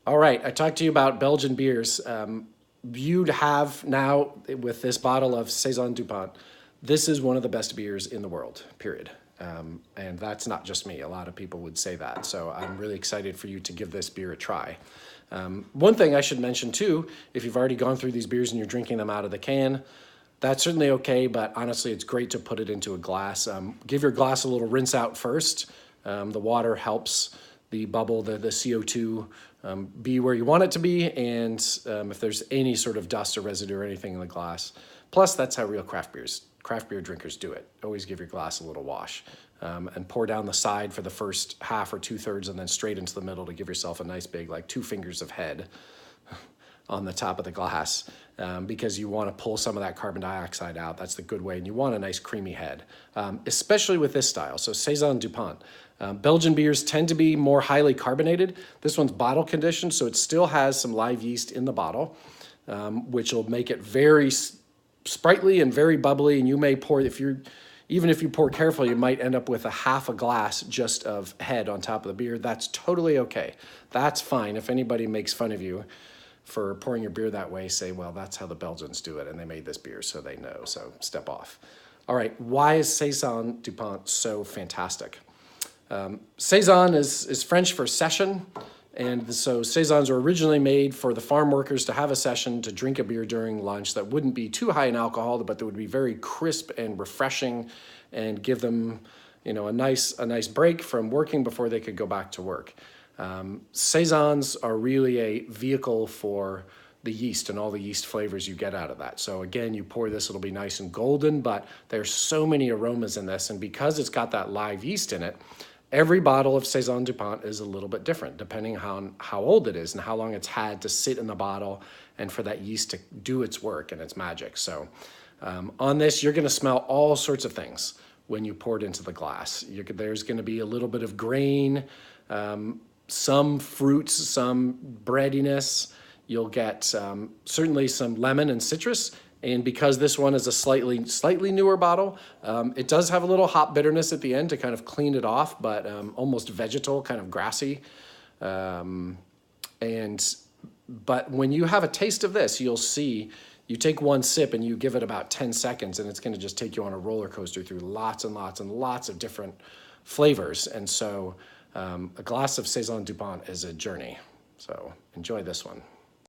All right, I talked to you about Belgian beers. You have now, with this bottle of Saison Dupont, this is one of the best beers in the world, period. And that's not just me. A lot of people would say that. So I'm really excited for you to give this beer a try. One thing I should mention too, if you've already gone through these beers and you're drinking them out of the can, that's certainly okay, but honestly, it's great to put it into a glass. Give your glass a little rinse out first. The water helps the bubble, the CO2, be where you want it to be, and if there's any sort of dust or residue or anything in the glass. Plus, that's how real craft beer drinkers do it. Always give your glass a little wash, and pour down the side for the first half or 2/3, and then straight into the middle to give yourself a nice big, like 2 fingers of head on the top of the glass, because you want to pull some of that carbon dioxide out. That's the good way, and you want a nice creamy head, especially with this style. So Saison Dupont. Belgian beers tend to be more highly carbonated. This one's bottle conditioned, so it still has some live yeast in the bottle, which will make it very sprightly and very bubbly. And you may pour, even if you pour carefully, you might end up with a half a glass just of head on top of the beer. That's totally okay. That's fine. If anybody makes fun of you for pouring your beer that way, say, well, that's how the Belgians do it, and they made this beer, so they know, so step off. All right, why is Saison Dupont so fantastic? Saison is French for session, and so Saisons were originally made for the farm workers to have a session to drink a beer during lunch that wouldn't be too high in alcohol, but that would be very crisp and refreshing and give them, a nice break from working before they could go back to work. Saisons are really a vehicle for the yeast and all the yeast flavors you get out of that. So again, you pour this, it'll be nice and golden, but there's so many aromas in this, and because it's got that live yeast in it, every bottle of Saison Dupont is a little bit different depending on how old it is and how long it's had to sit in the bottle and for that yeast to do its work and its magic. So on this, you're going to smell all sorts of things when you pour it into the glass. There's going to be a little bit of grain, some fruits, some breadiness. You'll get certainly some lemon and citrus. And because this one is a slightly newer bottle, it does have a little hop bitterness at the end to kind of clean it off, but almost vegetal, kind of grassy. But when you have a taste of this, you'll see, you take one sip and you give it about 10 seconds, and it's going to just take you on a roller coaster through lots and lots and lots of different flavors. And so a glass of Saison Dupont is a journey. So enjoy this one.